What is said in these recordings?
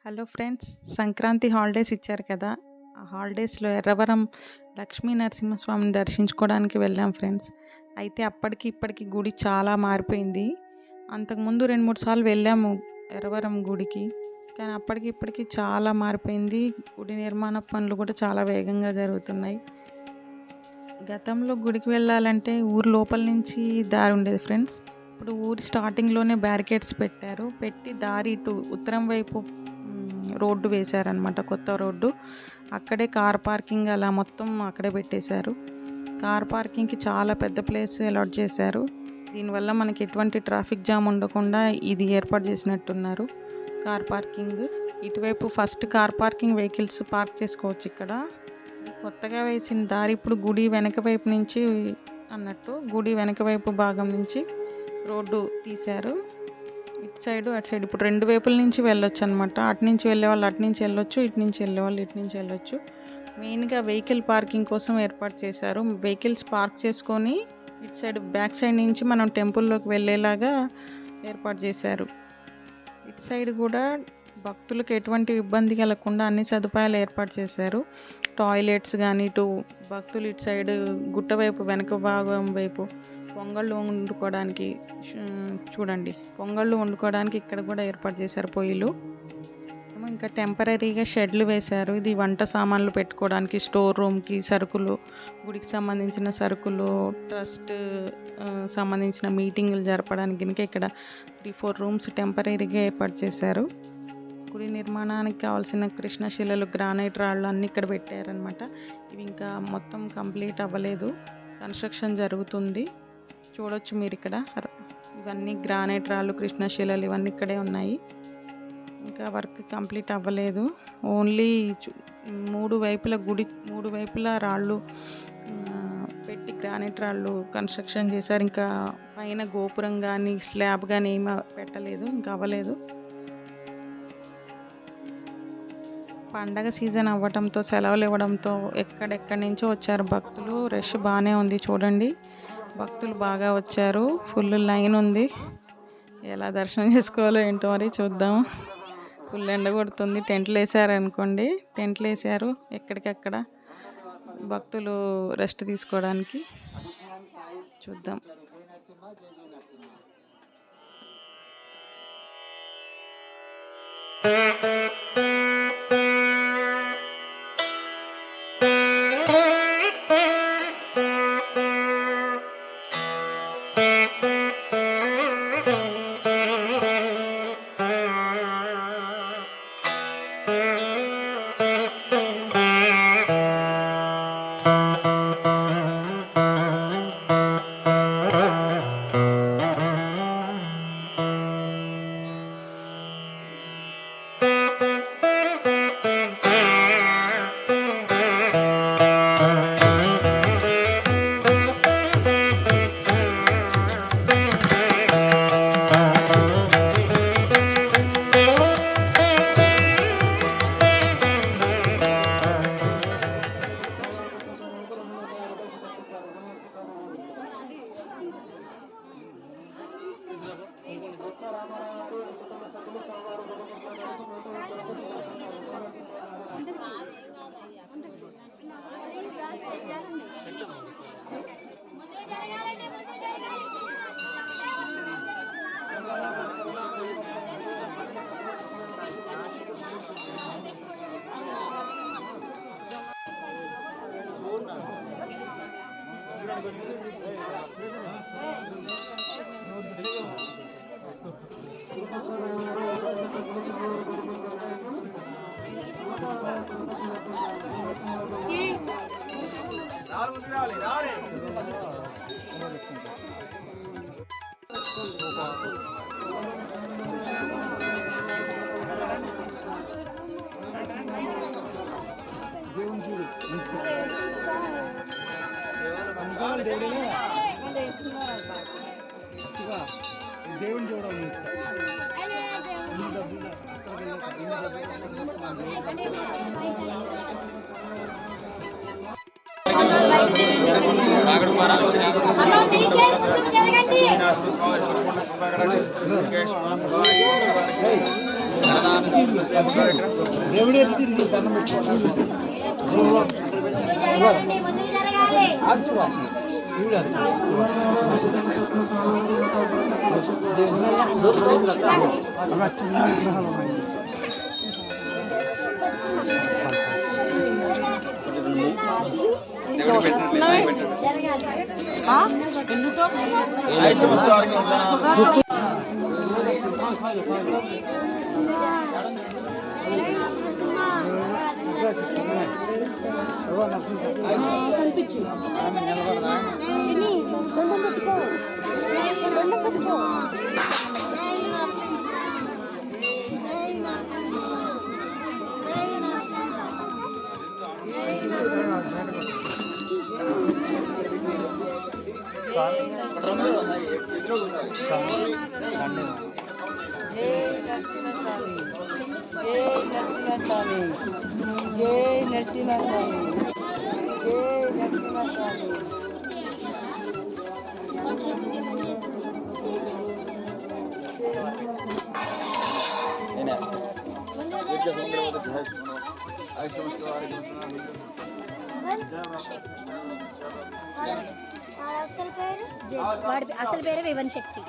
Hello friends, Sankranti holidays ఇచ్చారు కదా. ఆ హాలిడేస్లో ఎర్రవరం లక్ష్మీ నరసింహస్వామిని దర్శించుకోవడానికి వెళ్ళాం ఫ్రెండ్స్. అయితే అప్పటికి ఇప్పటికి గుడి చాలా మారిపోయింది. అంతకుముందు 2-3 సార్లు వెళ్ళాము ఎర్రవరం గుడికి, కానీ అప్పటికి ఇప్పటికి చాలా మారిపోయింది. గుడి నిర్మాణ పనులు కూడా చాలా వేగంగా జరుగుతున్నాయి. గతంలో గుడికి వెళ్ళాలంటే ఊరు లోపల నుంచి దారి ఉండేది ఫ్రెండ్స్. ఇప్పుడు ఊరి స్టార్టింగ్లోనే బ్యారికేడ్స్ పెట్టి దారి ఇటు ఉత్తరం వైపు రోడ్డు వేశారనమాట, కొత్త రోడ్డు. అక్కడే కార్ పార్కింగ్ అలా మొత్తం అక్కడే పెట్టేశారు. కార్ పార్కింగ్కి చాలా పెద్ద ప్లేస్ అలాట్ చేశారు. దీనివల్ల మనకి ఎటువంటి ట్రాఫిక్ జామ్ ఉండకుండా ఇది ఏర్పాటు చేసినట్టున్నారు కార్ పార్కింగ్. ఇటువైపు first car parking vehicles park చేసుకోవచ్చు. ఇక్కడ కొత్తగా వేసిన దారి ఇప్పుడు గుడి వెనక వైపు నుంచి అన్నట్టు, గుడి వెనక వైపు భాగం నుంచి రోడ్డు తీశారు. ఇటు సైడు అటు సైడ్ ఇప్పుడు 2 వైపుల నుంచి వెళ్ళొచ్చు అనమాట. అటు నుంచి వెళ్ళే వాళ్ళు అటు నుంచి వెళ్ళొచ్చు, ఇటు నుంచి వెళ్ళే వాళ్ళు ఇటు నుంచి వెళ్ళొచ్చు. మెయిన్గా వెహికల్ పార్కింగ్ కోసం ఏర్పాటు చేశారు. వెహికల్స్ పార్క్ చేసుకొని ఇటు సైడ్ బ్యాక్ సైడ్ నుంచి మనం టెంపుల్లోకి వెళ్ళేలాగా ఏర్పాటు చేశారు. ఇటు సైడ్ కూడా భక్తులకు ఎటువంటి ఇబ్బంది కలగకుండా అన్ని సదుపాయాలు ఏర్పాటు చేశారు. టాయిలెట్స్ కానీ, ఇటు భక్తులు ఇటు సైడ్ గుట్ట వైపు వెనక భాగం వైపు పొంగళ్ళు వండుకోవడానికి చూడండి, పొంగళ్ళు వండుకోవడానికి ఇక్కడ కూడా ఏర్పాటు చేశారు పొయ్యిలు. ఇంకా టెంపరీగా షెడ్లు వేశారు. ఇది వంట సామాన్లు పెట్టుకోవడానికి, స్టోర్ రూమ్కి, సరుకులు, గుడికి సంబంధించిన సరుకులు, ట్రస్ట్ సంబంధించిన మీటింగులు జరపడానికి కనుక ఇక్కడ 3-4 రూమ్స్ టెంపరీగా ఏర్పాటు చేశారు. గుడి నిర్మాణానికి కావాల్సిన కృష్ణశిలలు, గ్రానైట్ రాళ్ళు అన్నీ ఇక్కడ పెట్టారనమాట. ఇవి ఇంకా మొత్తం కంప్లీట్ అవ్వలేదు, కన్స్ట్రక్షన్ జరుగుతుంది. చూడొచ్చు మీరు ఇక్కడ ఇవన్నీ గ్రానైట్ రాళ్ళు, కృష్ణశిలలు ఇవన్నీ ఇక్కడే ఉన్నాయి. ఇంకా వర్క్ కంప్లీట్ అవ్వలేదు. ఓన్లీ 3 వైపుల గుడి 3 వైపుల రాళ్ళు పెట్టి గ్రానైట్ రాళ్ళు కన్స్ట్రక్షన్ చేశారు. ఇంకా పైన గోపురం కానీ స్లాబ్ కానీ ఏమీ పెట్టలేదు, ఇంకా అవ్వలేదు. పండగ సీజన్ అవ్వడంతో, సెలవులు ఇవ్వడంతో ఎక్కడెక్కడి నుంచో వచ్చారు భక్తులు. రష్ బాగానే ఉంది చూడండి, భక్తులు బాగా వచ్చారు. ఫుల్ లైన్ ఉంది. ఎలా దర్శనం చేసుకోవాలో ఏంటో మరి చూద్దాం. ఫుల్ ఎండ కొడుతుంది. టెంట్లు వేసారు అనుకోండి, టెంట్లు వేసారు ఎక్కడికక్కడ భక్తులు రెస్ట్ తీసుకోవడానికి. చూద్దాం. దేవుని చూడాలి. అసలు పేరు వివన్ శక్తి.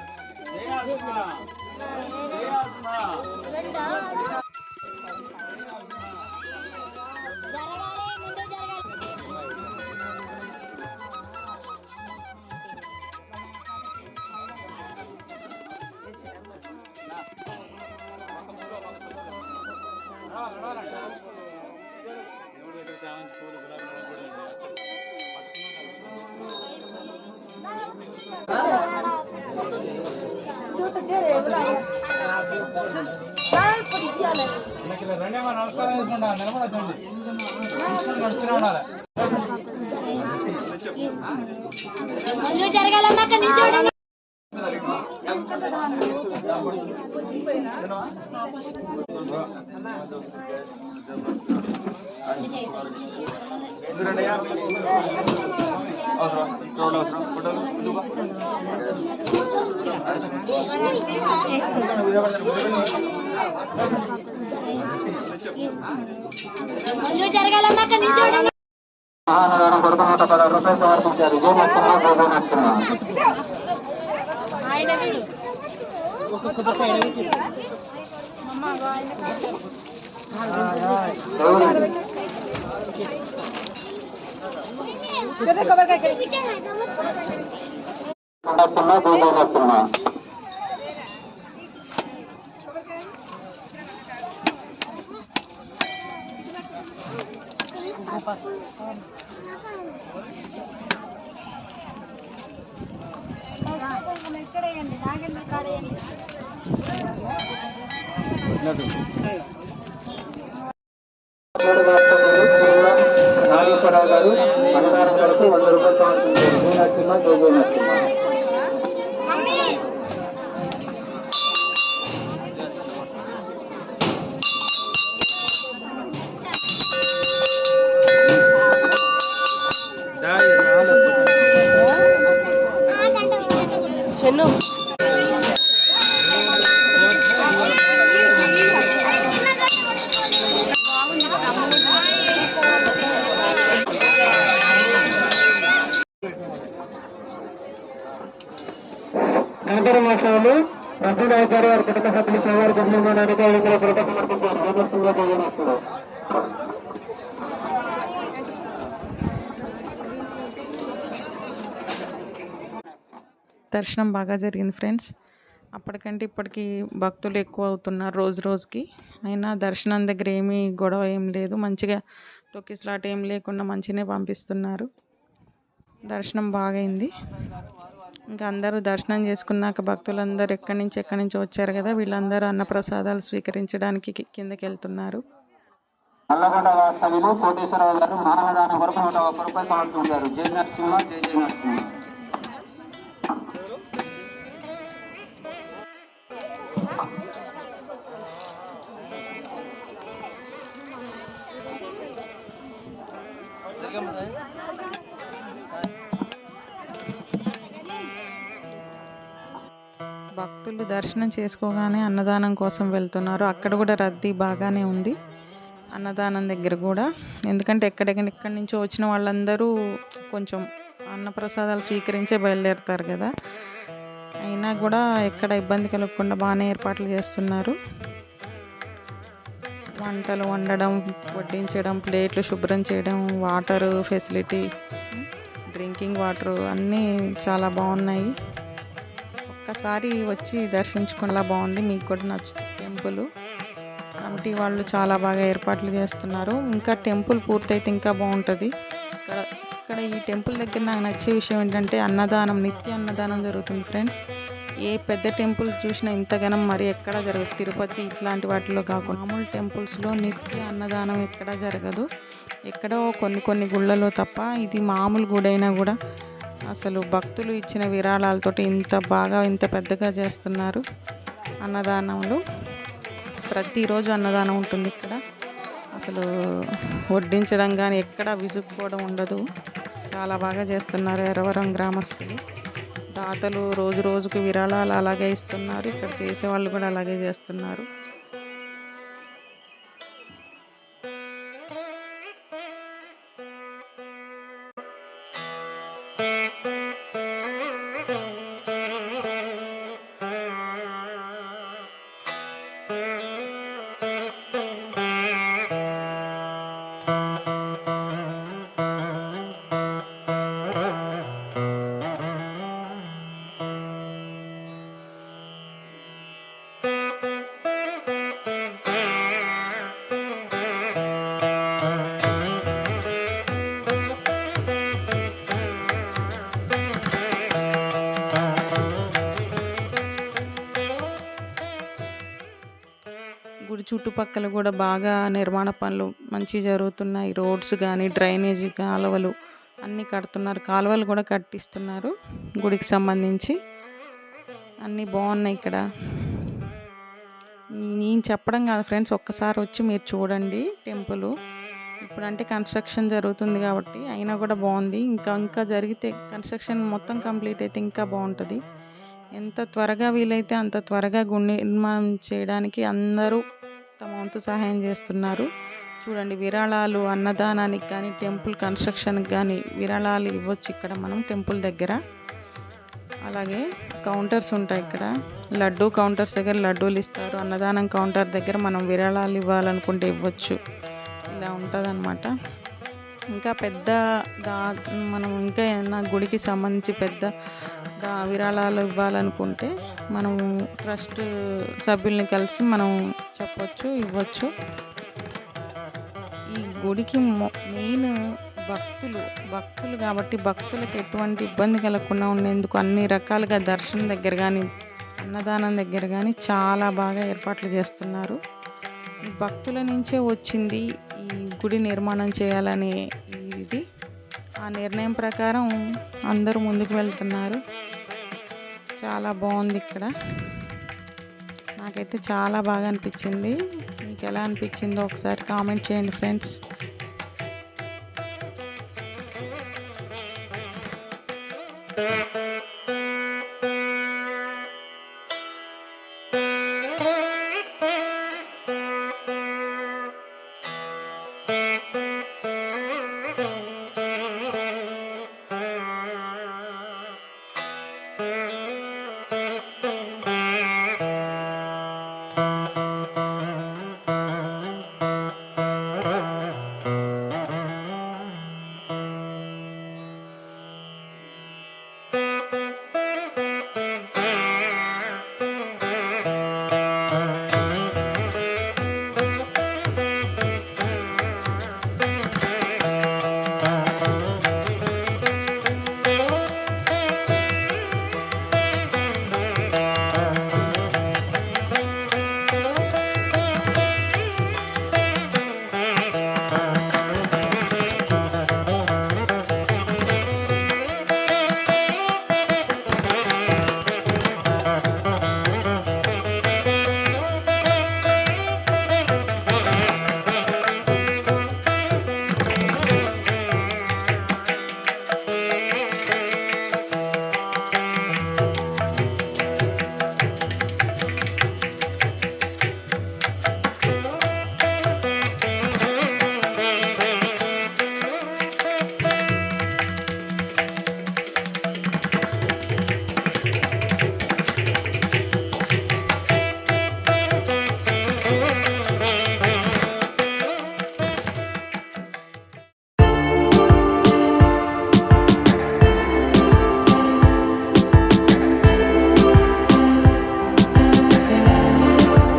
ముందు జరగాలన్నా అక్కడ నిల్చోండి. ముందు జరగాలన్నా అక్కడ నిల్చోండి. మహానగరం కొరకు 116 రూపాయలు సమర్పించారు. విజయ నరసింహ జయ నరసింహ. నరసింహ జయ నరసింహ. నాగేశ్వరరావు గారు అన్నదానం కొరకు 100 రూపాయలు సమర్పించారు. జయ నరసింహ జయ జయ నరసింహ. అనంతరం మాసాలు రఘునాయక్ గారు వారి కుటుంబ సభ్యులు శ్రీవారి కుటుంబానికి 500 రూపాయలు సమర్పించారు. జయనరసింహ జయనరసింహ. దర్శనం బాగా జరిగింది ఫ్రెండ్స్. అప్పటికంటే ఇప్పటికి భక్తులు ఎక్కువ అవుతున్నారు రోజు రోజుకి. అయినా దర్శనం దగ్గర ఏమీ గొడవ ఏం లేదు, మంచిగా తొక్కిసలాట ఏం లేకుండా మంచిగానే పంపిస్తున్నారు. దర్శనం బాగైంది. ఇంకా అందరూ దర్శనం చేసుకున్నాక భక్తులందరూ ఎక్కడి నుంచి వచ్చారు కదా, వీళ్ళందరూ అన్నప్రసాదాలు స్వీకరించడానికి కిందకి వెళ్తున్నారు. నల్లగొండ వాస్తవ్యులు కోటేశ్వరరావు గారు మానవదానం కొరకు 101 రూపాయలు సమర్పించారు. జయ నరసింహ జయ జయ నరసింహ. భక్తులు దర్శనం చేసుకోగానే అన్నదానం కోసం వెళ్తున్నారు. అక్కడ కూడా రద్దీ బాగానే ఉంది అన్నదానం దగ్గర కూడా. ఎందుకంటే ఎక్కడి నుంచో వచ్చిన వాళ్ళందరూ కొంచెం అన్నప్రసాదాలు స్వీకరించే బయలుదేరుతారు కదా. అయినా కూడా ఎక్కడ ఇబ్బంది కలగకుండా బాగానే ఏర్పాట్లు చేస్తున్నారు. వంటలు వండడం, వడ్డించడం, ప్లేట్లు శుభ్రం చేయడం, వాటర్ ఫెసిలిటీ, డ్రింకింగ్ వాటర్ అన్నీ చాలా బాగున్నాయి. ఒక్కసారి వచ్చి దర్శించుకునేలా బాగుంది. మీకు కూడా నచ్చుతుంది టెంపుల్. కమిటీ వాళ్ళు చాలా బాగా ఏర్పాట్లు చేస్తున్నారు. ఇంకా టెంపుల్ పూర్తయితే ఇంకా బాగుంటుంది. ఇక్కడ ఈ టెంపుల్ దగ్గర నాకు నచ్చే విషయం ఏంటంటే అన్నదానం, నిత్య అన్నదానం జరుగుతుంది ఫ్రెండ్స్. ఏ పెద్ద టెంపుల్ చూసినా ఇంతగానం మరి ఎక్కడ జరగదు. తిరుపతి ఇట్లాంటి వాటిలో కాకుండా మామూలు టెంపుల్స్లో నిత్య అన్నదానం ఎక్కడ జరగదు. ఎక్కడో కొన్ని గుళ్ళలో తప్ప. ఇది మామూలు గుడైనా కూడా అసలు భక్తులు ఇచ్చిన విరాళాలతోటి ఇంత పెద్దగా చేస్తున్నారు అన్నదానంలో. ప్రతిరోజు అన్నదానం ఉంటుంది ఇక్కడ. అసలు వడ్డించడం కానీ ఎక్కడ విసుక్కుపోవడం ఉండదు. చాలా బాగా చేస్తున్నారు ఎర్రవరం గ్రామస్తులు. దాతలు రోజుకు విరాళాలు అలాగే ఇస్తున్నారు. ఇక్కడ చేసేవాళ్ళు కూడా అలాగే చేస్తున్నారు. గుడి చుట్టుపక్కల కూడా బాగా నిర్మాణ పనులు మంచిగా జరుగుతున్నాయి. రోడ్స్ కానీ, డ్రైనేజీ కాలువలు అన్నీ కడుతున్నారు. కాలువలు కూడా కట్టిస్తున్నారు గుడికి సంబంధించి. అన్నీ బాగున్నాయి ఇక్కడ. నేను చెప్పడం కాదు ఫ్రెండ్స్, ఒక్కసారి వచ్చి మీరు చూడండి టెంపుల్. ఇప్పుడంటే కన్స్ట్రక్షన్ జరుగుతుంది కాబట్టి అయినా కూడా బాగుంది. ఇంకా జరిగితే కన్స్ట్రక్షన్ మొత్తం కంప్లీట్ అయితే ఇంకా బాగుంటుంది. ఎంత త్వరగా వీలైతే అంత త్వరగా గుడి నిర్మాణం చేయడానికి అందరూ తమ వంతు సహాయం చేస్తున్నారు. చూడండి, విరాళాలు అన్నదానానికి కానీ, టెంపుల్ కన్స్ట్రక్షన్కి కానీ విరాళాలు ఇవ్వచ్చు ఇక్కడ మనం టెంపుల్ దగ్గర. అలాగే కౌంటర్స్ ఉంటాయి ఇక్కడ. లడ్డూ కౌంటర్స్ దగ్గర లడ్డూలు ఇస్తారు. అన్నదానం కౌంటర్ దగ్గర మనం విరాళాలు ఇవ్వాలనుకుంటే ఇవ్వచ్చు. ఇలా ఉంటుంది అన్నమాట. ఇంకా మనం ఇంకా ఏమన్నా గుడికి సంబంధించి పెద్ద విరాళాలు ఇవ్వాలనుకుంటే మనం ట్రస్ట్ సభ్యుల్ని కలిసి మనం చెప్పొచ్చు, ఇవ్వచ్చు. ఈ గుడికి మెయిన్ భక్తులు కాబట్టి భక్తులకు ఎటువంటి ఇబ్బంది కలగకుండా ఉండేందుకు అన్ని రకాలుగా దర్శనం దగ్గర కానీ, అన్నదానం దగ్గర కానీ చాలా బాగా ఏర్పాట్లు చేస్తున్నారు. ఈ భక్తుల నుంచే వచ్చింది ఈ గుడి నిర్మాణం చేయాలనే ఇది. ఆ నిర్ణయం ప్రకారం అందరూ ముందుకు వెళ్తున్నారు. చాలా బాగుంది ఇక్కడ. నాకైతే చాలా బాగా అనిపించింది. మీకు ఎలా అనిపించిందో ఒకసారి కామెంట్ చేయండి ఫ్రెండ్స్.